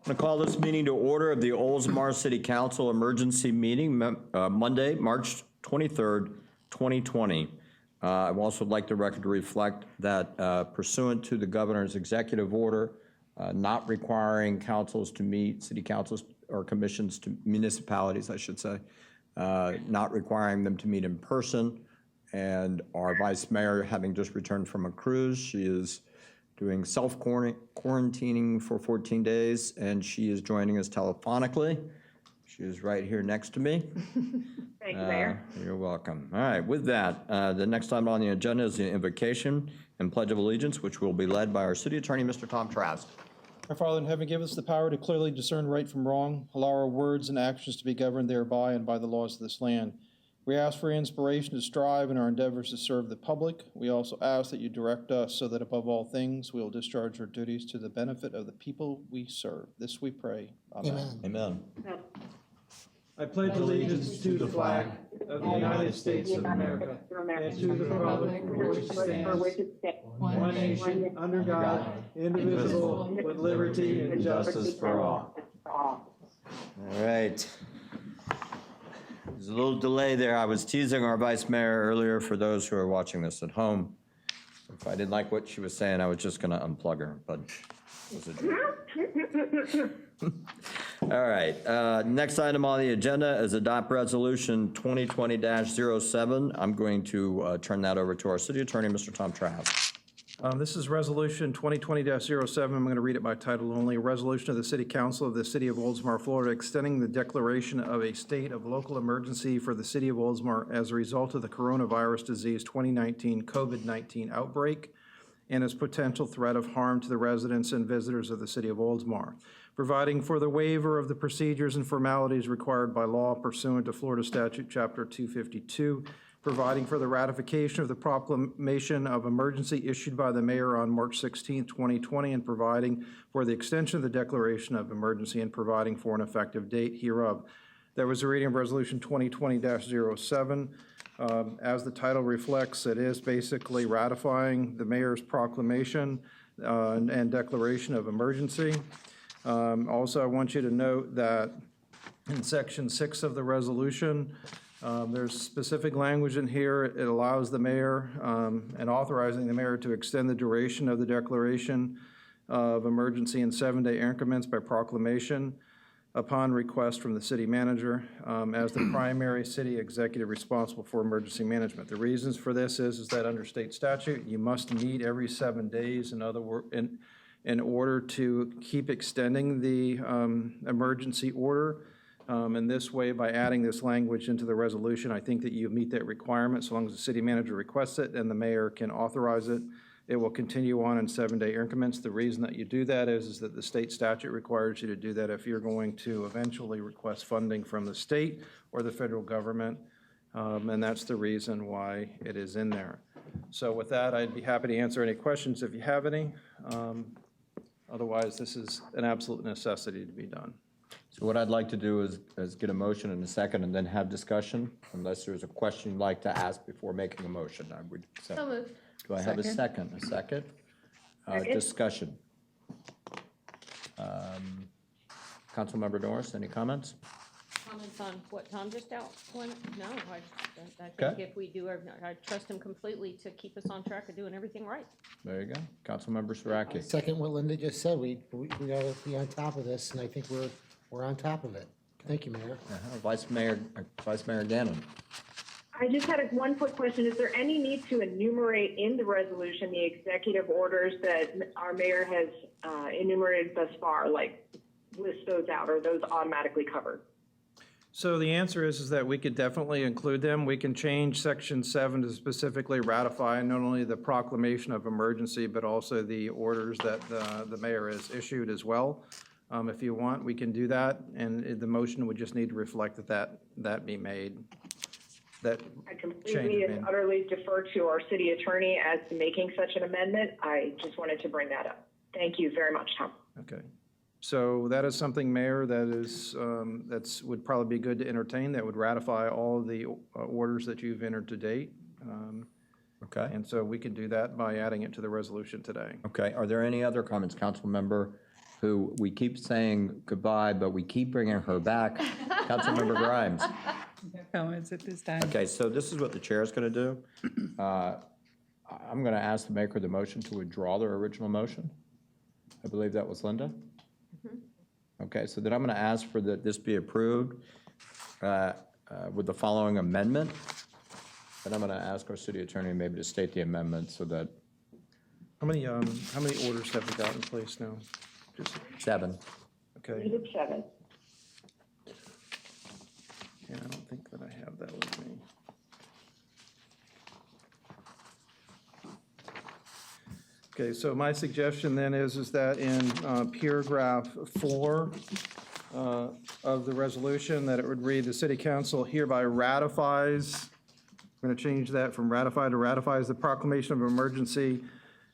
I'm going to call this meeting to order of the Oldsmar City Council emergency meeting, Monday, March 23rd, 2020. I would also like the record to reflect that pursuant to the governor's executive order, not requiring councils to meet, city councils or commissions to municipalities, I should say, not requiring them to meet in person. And our vice mayor, having just returned from a cruise, she is doing self-quarantining for 14 days, and she is joining us telephonically. She is right here next to me. Thank you, Mayor. You're welcome. All right, with that, the next item on the agenda is the invocation and Pledge of Allegiance, which will be led by our city attorney, Mr. Tom Trask. Our Father in heaven, give us the power to clearly discern right from wrong. Allow our words and actions to be governed thereby and by the laws of this land. We ask for inspiration to strive in our endeavors to serve the public. We also ask that you direct us so that above all things we will discharge our duties to the benefit of the people we serve. This we pray. Amen. Amen. I pledge allegiance to the flag of the United States of America and to the republic for which it stands, one nation, under God, indivisible, with liberty and justice for all. All right. There's a little delay there. I was teasing our vice mayor earlier for those who are watching this at home. If I didn't like what she was saying, I was just going to unplug her, but it was a joke. All right. Next item on the agenda is adopt resolution 2020-07. I'm going to turn that over to our city attorney, Mr. Tom Trask. This is resolution 2020-07. I'm going to read it by title only. A resolution of the City Council of the City of Oldsmar, Florida, extending the declaration of a state of local emergency for the City of Oldsmar as a result of the coronavirus disease 2019 COVID-19 outbreak and its potential threat of harm to the residents and visitors of the City of Oldsmar, providing for the waiver of the procedures and formalities required by law pursuant to Florida Statute Chapter 252, providing for the ratification of the proclamation of emergency issued by the mayor on March 16, 2020, and providing for the extension of the declaration of emergency and providing for an effective date hereof. That was a reading of resolution 2020-07. As the title reflects, it is basically ratifying the mayor's proclamation and declaration of emergency. Also, I want you to note that in section 6 of the resolution, there's specific language in here. It allows the mayor and authorizing the mayor to extend the duration of the declaration of emergency in 7-day increments by proclamation upon request from the city manager as the primary city executive responsible for emergency management. The reasons for this is that under state statute, you must meet every 7 days. In order to keep extending the emergency order. In this way, by adding this language into the resolution, I think that you meet that requirement so long as the city manager requests it and the mayor can authorize it. It will continue on in 7-day increments. The reason that you do that is that the state statute requires you to do that if you're going to eventually request funding from the state or the federal government. And that's the reason why it is in there. So with that, I'd be happy to answer any questions if you have any. Otherwise, this is an absolute necessity to be done. So what I'd like to do is get a motion in a second and then have discussion, unless there's a question you'd like to ask before making a motion. I would accept. So moved. Do I have a second? A second? Discussion. Councilmember Norris, any comments? Comments on what Tom just outlined? No, I think Okay. if we do, I trust him completely to keep us on track of doing everything right. There you go. Councilmember Saraki. Second what Linda just said, we gotta be on top of this, and I think we're on top of it. Thank you, Mayor. Vice Mayor Gannon. I just had one quick question. Is there any need to enumerate in the resolution the executive orders that our mayor has enumerated thus far, like list those out, or are those automatically covered? So the answer is that we could definitely include them. We can change section 7 to specifically ratify not only the proclamation of emergency, but also the orders that the mayor has issued as well. If you want, we can do that, and the motion would just need to reflect that be made. I completely and utterly defer to our city attorney as to making such an amendment. I just wanted to bring that up. Thank you very much, Tom. Okay. So that is something, Mayor, that is would probably be good to entertain. That would ratify all of the orders that you've entered to date. Okay. And so we can do that by adding it to the resolution today. Okay. Are there any other comments? Councilmember who we keep saying goodbye, but we keep bringing her back, Councilmember Grimes. No comments at this time. Okay, so this is what the chair is going to do. I'm going to ask the maker of the motion to withdraw their original motion. I believe that was Linda. Okay, so then I'm going to ask for that this be approved with the following amendment. And I'm going to ask our city attorney maybe to state the amendment so that How many orders have we got in place now? Just, 7. okay, Exhibit 7. and I don't think that I have that with me. Okay, so my suggestion then is that in paragraph 4 of the resolution, that it would read, the city council hereby ratifies, I'm going to change that from ratify to ratifies the proclamation of emergency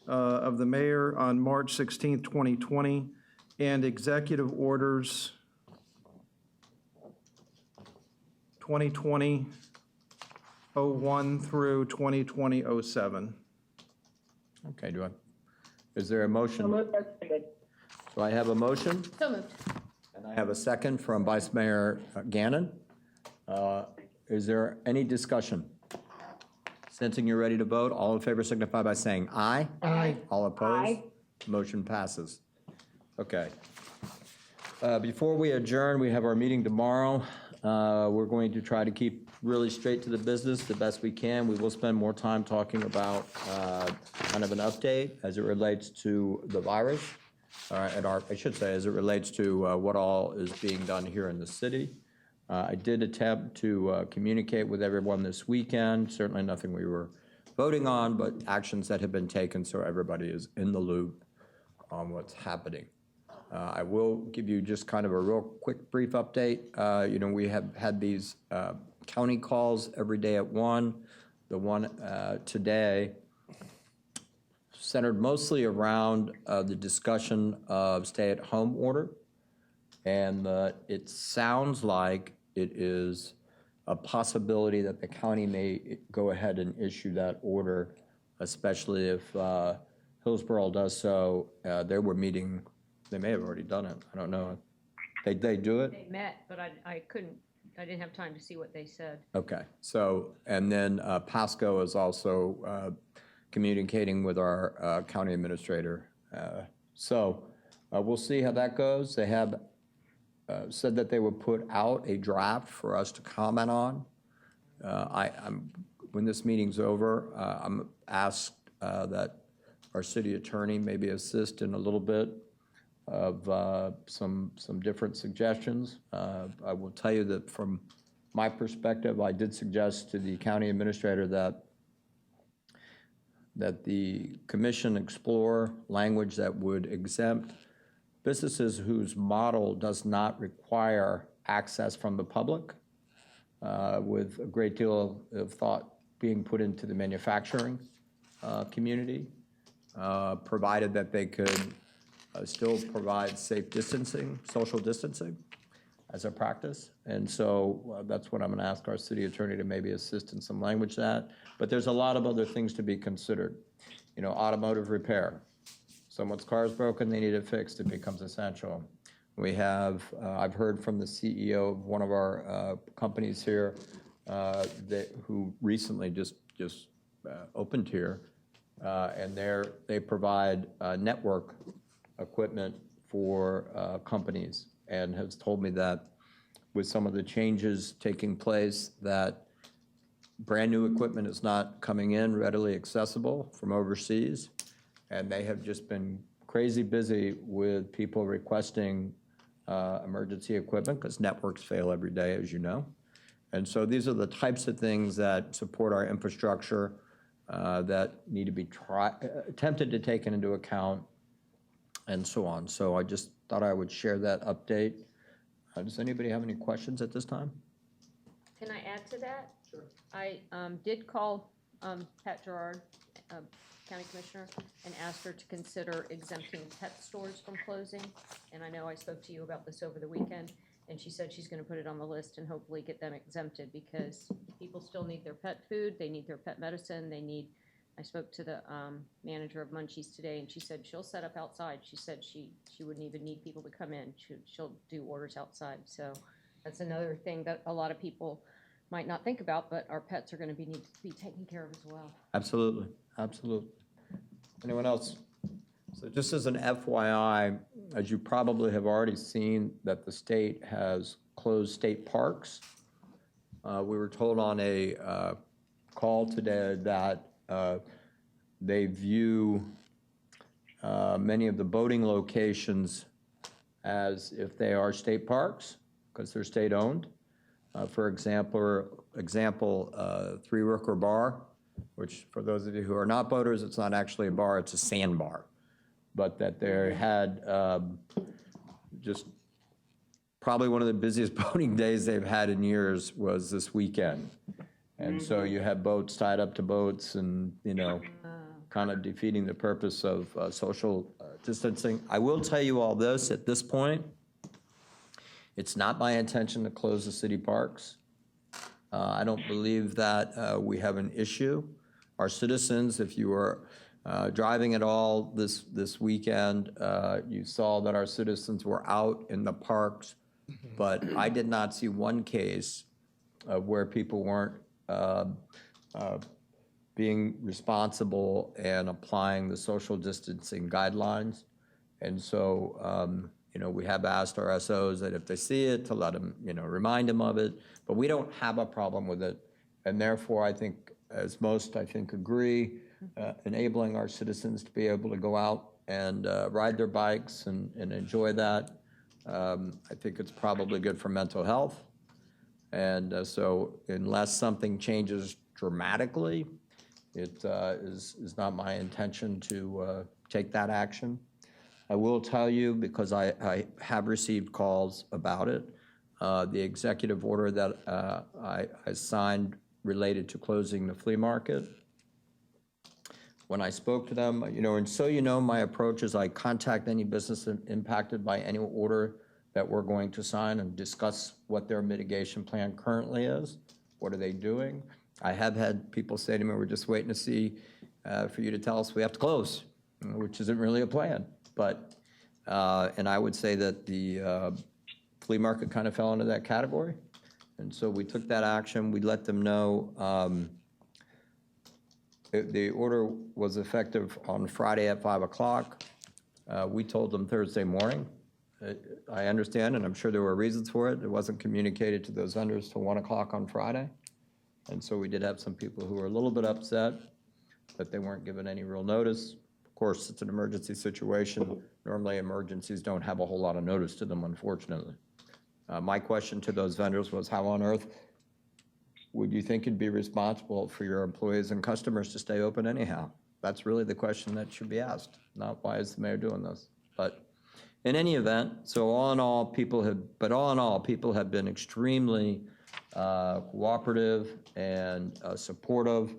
of the mayor on March 16th, 2020, and executive orders 2020-01 through 2020-07. Okay, is there a motion? Do I have a motion? So moved. And I have a second from Vice Mayor Gannon. Is there any discussion? Sensing you're ready to vote, all in favor signify by saying aye. Aye. All opposed? Aye. Motion passes. Okay. Before we adjourn, we have our meeting tomorrow. We're going to try to keep really straight to the business the best we can. We will spend more time talking about kind of an update as it relates to the virus, I should say, as it relates to what all is being done here in the city. I did attempt to communicate with everyone this weekend, certainly nothing we were voting on, but actions that have been taken so everybody is in the loop on what's happening. I will give you just kind of a real quick, brief update. We have had these county calls every day at 1. The one today centered mostly around the discussion of stay-at-home order. And it sounds like it is a possibility that the county may go ahead and issue that order, especially if Hillsborough does so. They were meeting. They may have already done it. I don't know. They do it? They met, but I didn't have time to see what they said. Okay. So, and then Pasco is also communicating with our county administrator. So we'll see how that goes. They have said that they would put out a draft for us to comment on. When this meeting's over, I'm asked that our city attorney maybe assist in a little bit of some different suggestions. I will tell you that from my perspective, I did suggest to the county administrator that the commission explore language that would exempt businesses whose model does not require access from the public, with a great deal of thought being put into the manufacturing community, provided that they could still provide safe distancing, social distancing as a practice. And so that's what I'm going to ask our city attorney to maybe assist in some language that. But there's a lot of other things to be considered. Automotive repair. Someone's car is broken, they need it fixed, it becomes essential. We have, I've heard from the CEO of one of our companies here who recently just opened here, and they provide network equipment for companies, and has told me that with some of the changes taking place, that brand new equipment is not coming in readily accessible from overseas, and they have just been crazy busy with people requesting emergency equipment because networks fail every day, as you know. And so these are the types of things that support our infrastructure that need to be attempted to take into account, and so on. So I just thought I would share that update. Does anybody have any questions at this time? Can I add to that? Sure. I did call Pat Gerard, County Commissioner, and asked her to consider exempting pet stores from closing. And I know I spoke to you about this over the weekend, and she said she's going to put it on the list and hopefully get them exempted, because people still need their pet food, they need their pet medicine, they need I spoke to the manager of Munchies today, and she said she'll set up outside. She said she wouldn't even need people to come in. She'll do orders outside. So that's another thing that a lot of people might not think about, but our pets are going to need to be taken care of as well. Absolutely, absolutely. Anyone else? So just as an FYI, as you probably have already seen, that the state has closed state parks. We were told on a call today that they view many of the boating locations as if they are state parks, because they're state-owned. For example, Three Rooker Bar, which for those of you who are not boaters, it's not actually a bar, it's a sandbar. But that they had just probably one of the busiest boating days they've had in years was this weekend. And so you have boats tied up to boats and, you know, kind of defeating the purpose of social distancing. I will tell you all this at this point. It's not my intention to close the city parks. I don't believe that we have an issue. Our citizens, if you were driving at all this weekend, you saw that our citizens were out in the parks, but I did not see one case of where people weren't being responsible and applying the social distancing guidelines. And so, you know, we have asked our SOs that if they see it, to let them, you know, remind them of it. But we don't have a problem with it. And therefore, I think, as most, I think, agree, enabling our citizens to be able to go out and ride their bikes and enjoy that, I think it's probably good for mental health. And so unless something changes dramatically, it is not my intention to take that action. I will tell you, because I have received calls about it, the executive order that I signed related to closing the flea market. When I spoke to them, you know, and so you know, my approach is I contact any business impacted by any order that we're going to sign and discuss what their mitigation plan currently is. What are they doing? I have had people say to me, we're just waiting to see for you to tell us we have to close, which isn't really a plan. But, and I would say that the flea market kind of fell into that category. And so we took that action. We let them know the order was effective on Friday at 5 o'clock. We told them Thursday morning. I understand, and I'm sure there were reasons for it. It wasn't communicated to those vendors till 1 o'clock on Friday. And so we did have some people who were a little bit upset that they weren't given any real notice. Of course, it's an emergency situation. Normally, emergencies don't have a whole lot of notice to them, unfortunately. My question to those vendors was, how on earth would you think it'd be responsible for your employees and customers to stay open anyhow? That's really the question that should be asked, not why is the mayor doing this? But in any event, so all in all, people have been extremely cooperative and supportive.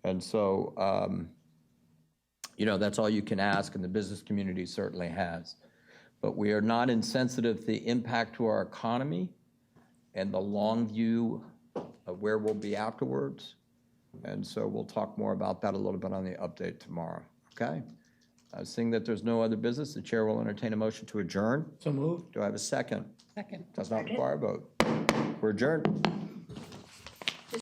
And so, you know, that's all you can ask, and the business community certainly has. But we are not insensitive to the impact to our economy and the long view of where we'll be afterwards. And so we'll talk more about that a little bit on the update tomorrow, okay? Seeing that there's no other business, the chair will entertain a motion to adjourn. So moved. Do I have a second? Second. Does not require a vote. We're adjourned.